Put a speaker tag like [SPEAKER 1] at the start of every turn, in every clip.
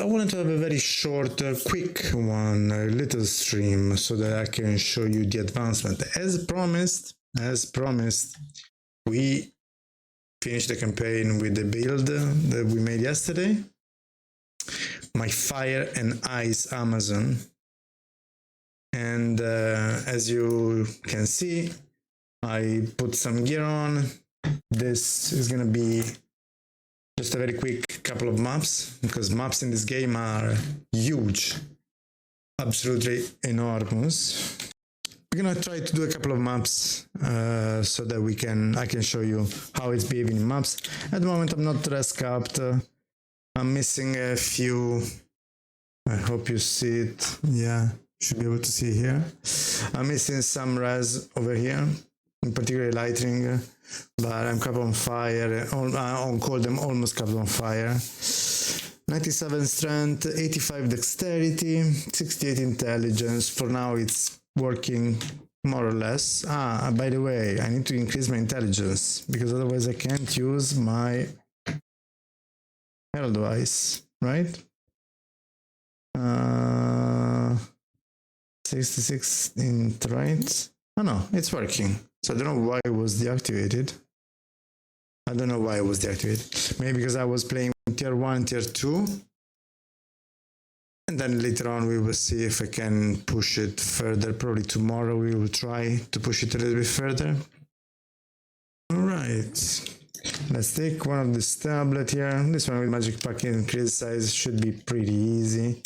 [SPEAKER 1] wanted to have a very short, quick one, a little stream, so that I can show you the advancement. As promised, we finished the campaign with the build that we made yesterday. My Fire and Ice Amazon. And as you can see, I put some gear on. This is gonna be just a very quick couple of maps, because maps in this game are huge, absolutely enormous. We're gonna try to do a couple of maps so that I can show you how it's behaving in maps. At the moment I'm not res capped. I'm missing a few. I hope you see it. Yeah, should be able to see here. I'm missing some res over here, in particular lightning, but I'm capped on fire. On cold I'm almost capped on fire. 97 strength, 85 dexterity, 68 intelligence. For now it's working more or less. By the way, I need to increase my intelligence, because otherwise I can't use my Herald device, right? 66 in right? Oh no, it's working. So I don't know why it was deactivated. Maybe because I was playing tier 1, tier 2. And then later on we will see if I can push it further. Probably tomorrow we will try to push it a little bit further. Alright. Let's take one of this tablet here. This one with magic pack increase size should be pretty easy.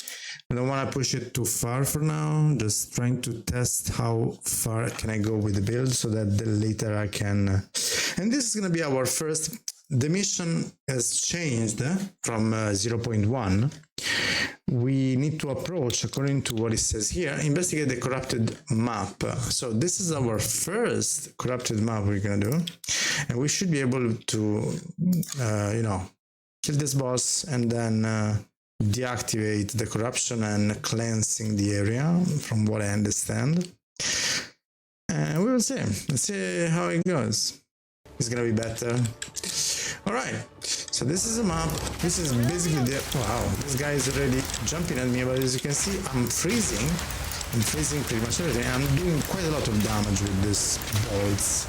[SPEAKER 1] I don't want to push it too far for now. Just trying to test how far can I go with the build, so that later I can... And this is going to be our first... The mission has changed from 0.1. We need to approach, according to what it says here, investigate the corrupted map. So this is our first corrupted map we're going to do. And we should be able to, kill this boss and then deactivate the corruption and cleansing the area, from what I understand. And we will see. Let's see how it goes. It's going to be better. Alright, so this is a map. This is basically the... Wow, this guy is already jumping at me, but as you can see, I'm freezing. I'm freezing pretty much everything. I'm doing quite a lot of damage with these bolts.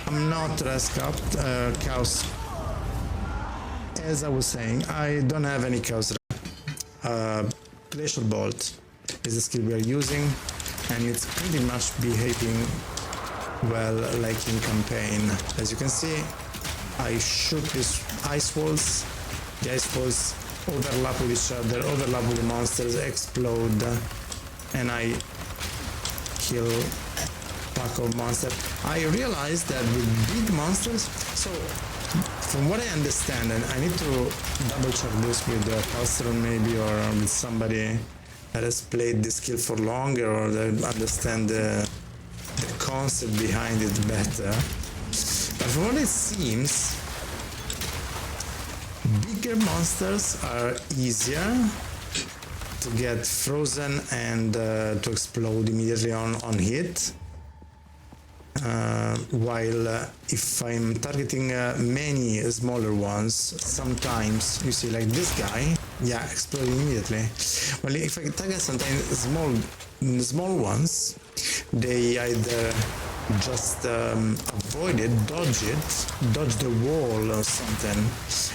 [SPEAKER 1] I'm not res capped. Chaos. As I was saying, I don't have any chaos. Glacial Bolt is the skill we are using, and it's pretty much behaving well like in campaign. As you can see, I shoot these ice walls. The ice walls overlap with each other, overlap with the monsters, explode, and I kill pack of monsters. I realized that with big monsters, so from what I understand, and I need to double check this with Calsteron maybe, or with somebody that has played this skill for longer, or that understand the concept behind it better. But from what it seems, bigger monsters are easier to get frozen and to explode immediately on hit. While if I'm targeting many smaller ones, sometimes you see like this guy, yeah, explode immediately. Well, if I target sometimes small ones, they either just avoid it, dodge the wall or something.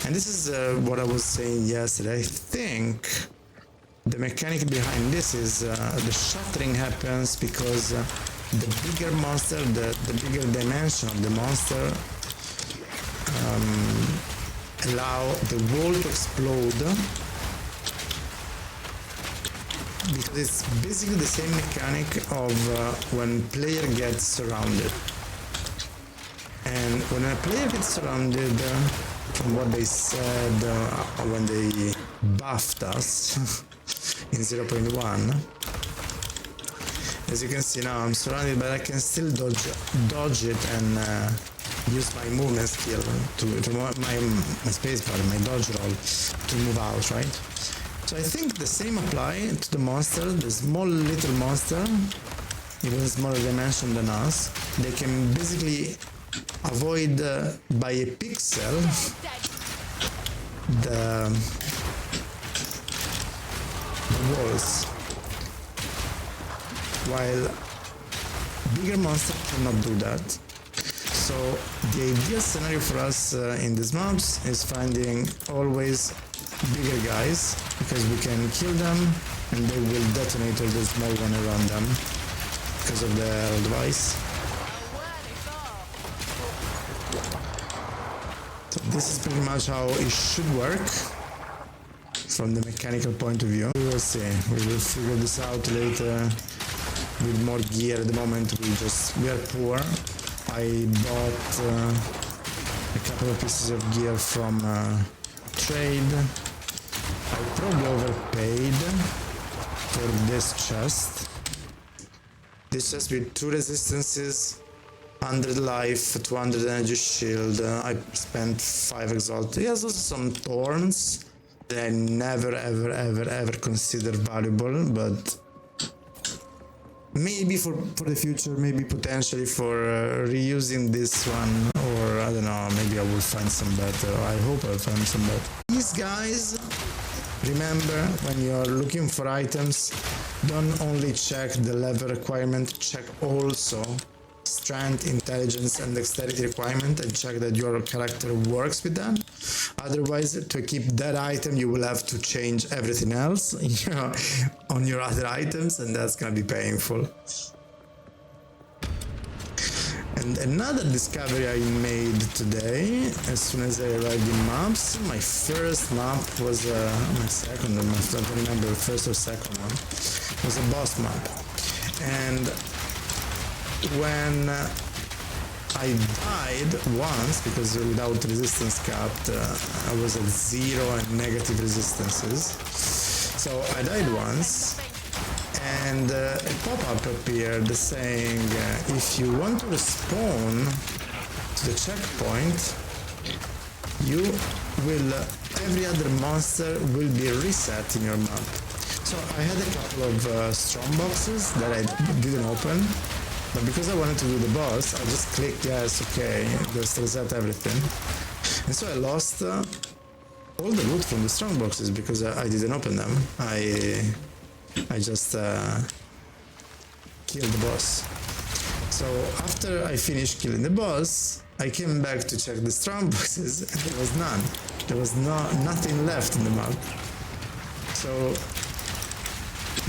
[SPEAKER 1] And this is what I was saying yesterday. I think the mechanic behind this is the shattering happens because the bigger monster, the bigger dimension of the monster allow the wall to explode, because it's basically the same mechanic of when player gets surrounded. And when a player gets surrounded, from what they said when they buffed us in 0.1, as you can see now I'm surrounded, but I can still dodge it and use my movement skill to my spacebar, my dodge roll, to move out, right? So I think the same apply to the monster, the small little monster, even smaller dimension than us. They can basically avoid by a pixel walls, while bigger monsters cannot do that. So the ideal scenario for us in these maps is finding always bigger guys, because we can kill them and they will detonate all the small one around them because of the device. So this is pretty much how it should work from the mechanical point of view. We will see. We will figure this out later with more gear. At the moment we are poor. I bought a couple of pieces of gear from trade. I probably overpaid for this chest. This chest with 2 resistances, 100 life, 200 energy shield. I spent 5 exalt. It has also some thorns that I never ever considered valuable, but maybe for the future, maybe potentially for reusing this one, or I don't know, maybe I will find some better. I hope I'll find some better. These guys, remember, when you're looking for items, don't only check the level requirement, check also strength, intelligence and dexterity requirement, and check that your character works with them. Otherwise, to keep that item, you will have to change everything else on your other items, and that's gonna be painful. And another discovery I made today, as soon as I arrived in maps, my first map was my second one, I don't remember, first or second one, was a boss map. And when I died once, because without resistance capped, I was at 0 and negative resistances. So I died once, and a pop-up appeared saying, if you want to respawn to the checkpoint, you will, every other monster will be reset in your map. So I had a couple of strong boxes that I didn't open. But because I wanted to do the boss, I just clicked yes, okay, just reset everything. And so I lost all the loot from the strong boxes because I didn't open them. I just killed the boss. So after I finished killing the boss, I came back to check the strong boxes and there was none. There was nothing left in the map. So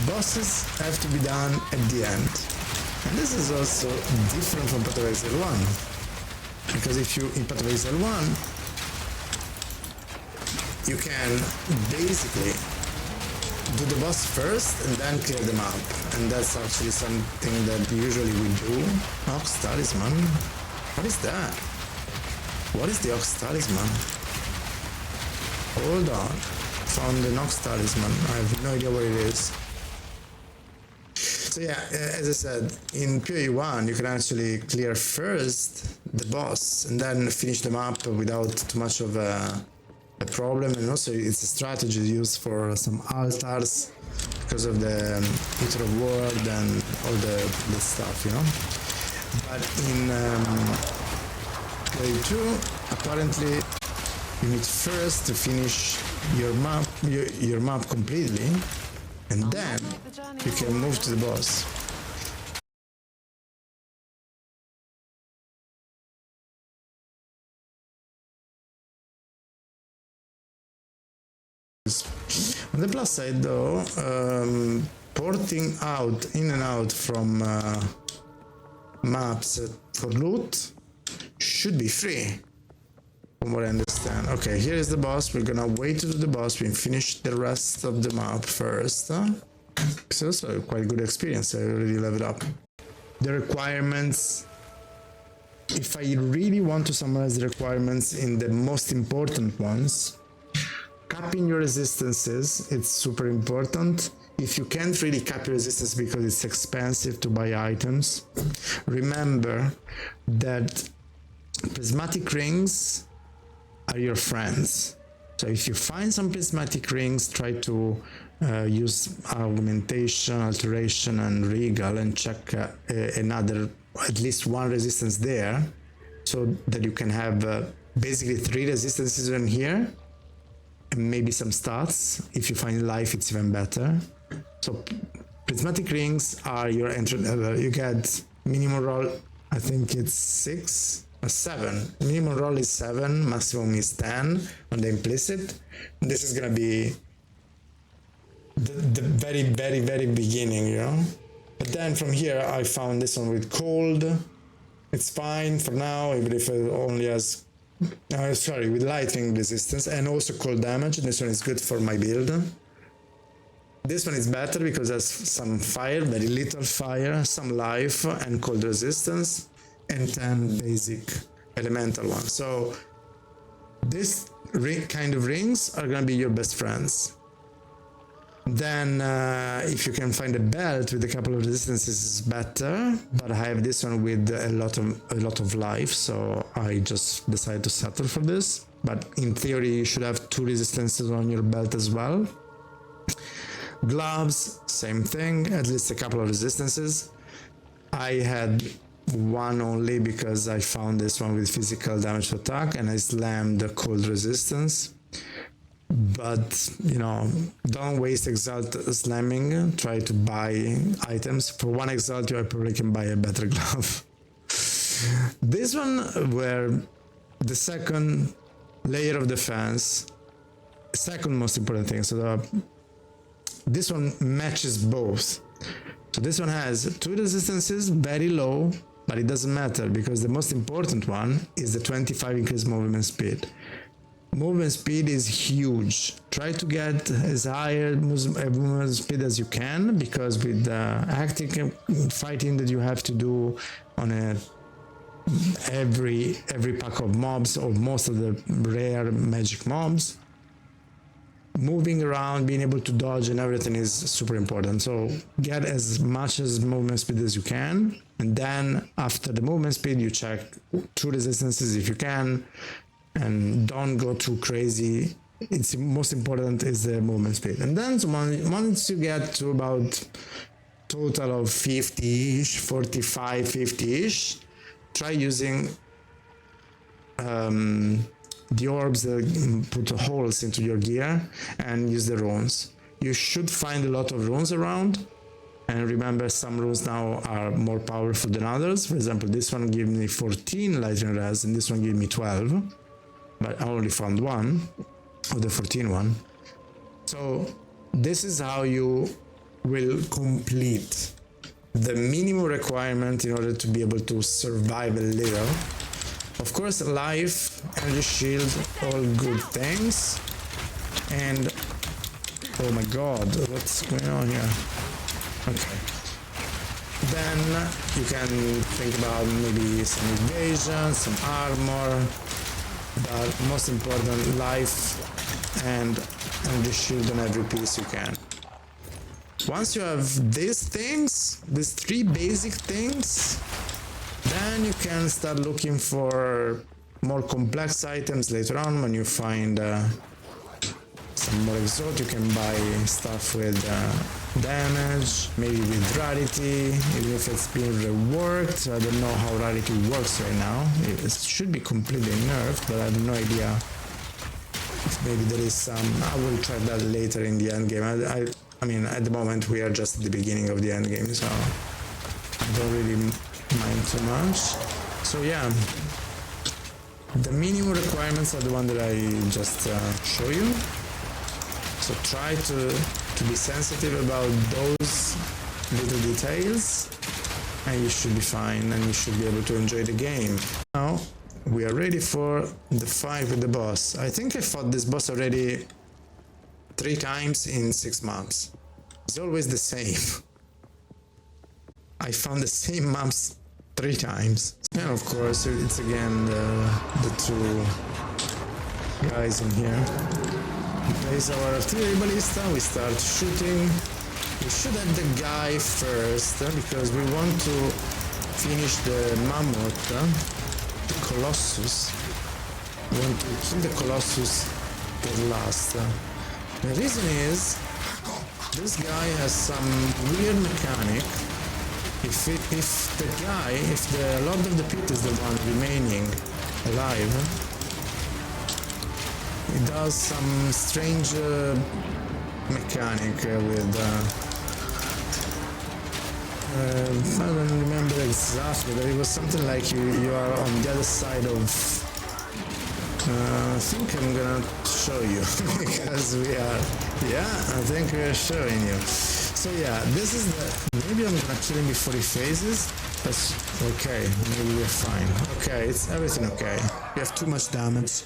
[SPEAKER 1] bosses have to be done at the end. And this is also different from Path of Exile 1, because if you in Path of Exile 1, you can basically do the boss first and then clear the map, and that's actually something that usually we do. Ox Talisman? What is that? What is the Ox Talisman? Hold on, found the Ox Talisman. I have no idea what it is. So yeah, as I said, in POE1 you can actually clear first the boss and then finish the map without too much of a problem, and also it's a strategy used for some altars because of the Eater of World and all the stuff, you know. But in POE2, apparently you need first to finish your map completely, and then you can move to the boss. On the plus side though, porting in and out from maps for loot should be free, from what I understand. Okay, here is the boss. We're gonna wait to do the boss. We finish the rest of the map first. It's also a quite good experience. I already leveled up. The requirements, if I really want to summarize the requirements in the most important ones, capping your resistances, it's super important. If you can't really cap your resistance because it's expensive to buy items, remember that prismatic rings are your friends. So if you find some prismatic rings, try to use augmentation, alteration and regal and check another, at least one resistance there, so that you can have basically 3 resistances in here and maybe some stats. If you find life, it's even better. So prismatic rings are your entry level. You get minimum roll, I think it's 6 or 7. Minimum roll is 7, maximum is 10 on the implicit. This is gonna be the very, very, very beginning, you know? But then from here, I found this one with cold. It's fine for now, even if it only has, with lightning resistance and also cold damage. This one is good for my build. This one is better because it has some fire, very little fire, some life and cold resistance, and 10 basic elemental ones. So this kind of rings are gonna be your best friends. Then if you can find a belt with a couple of resistances is better, but I have this one with a lot of life, so I just decided to settle for this. But in theory you should have 2 resistances on your belt as well. Gloves, same thing, at least a couple of resistances. I had one only because I found this one with physical damage to attack and I slammed the cold resistance. But you know, don't waste exalt slamming. Try to buy items. For 1 exalt you probably can buy a better glove. This one where the second layer of defense, second most important thing. So this one matches both. So this one has 2 resistances, very low, but it doesn't matter because the most important one is the 25 increased movement speed. Movement speed is huge. Try to get as high a movement speed as you can, because with the active fighting that you have to do on every pack of mobs or most of the rare magic mobs, moving around, being able to dodge and everything is super important. So get as much as movement speed as you can, and then after the movement speed you check 2 resistances if you can, and don't go too crazy. It's most important is the movement speed. And then once you get to about total of 50-ish, 45, 50-ish, try using the orbs that put holes into your gear and use the runes. You should find a lot of runes around, and remember some runes now are more powerful than others. For example, this one gave me 14 lightning res and this one gave me 12, but I only found 1 of the 14 one. So this is how you will complete the minimum requirement in order to be able to survive a little. Of course, life, energy shield, all good things. And oh my god, what's going on here? Okay. Then you can think about maybe some evasion, some armor, but most important, life and energy shield on every piece you can. Once you have these things, these 3 basic things, then you can start looking for more complex items later on. When you find some more exalt, you can buy stuff with damage, maybe with rarity, even if it's been reworked. I don't know how rarity works right now. It should be completely nerfed, but I have no idea if maybe there is some. I will try that later in the end game. I mean, at the moment we are just at the beginning of the end game, so I don't really mind too much. So yeah, the minimum requirements are the one that I just show you. So try to be sensitive about those little details, and you should be fine, and you should be able to enjoy the game. Now we are ready for the fight with the boss. I think I fought this boss already 3 times in 6 months. It's always the same. I found the same maps 3 times. And of course it's again the 2 guys in here. We place our artillery ballista, we start shooting. We shoot at the guy first because we want to finish the mammoth, the colossus. We want to kill the colossus at last. The reason is this guy has some weird mechanic. If the Lord of the Pit is the one remaining alive, it does some strange mechanic with I don't remember exactly, but it was something like you are on the other side of. I think I'm gonna show you because we are. Yeah, I think we are showing you. So yeah, this is the. Maybe I'm gonna kill him before he phases. That's okay. Maybe we're fine. Okay, it's everything okay. We have too much damage.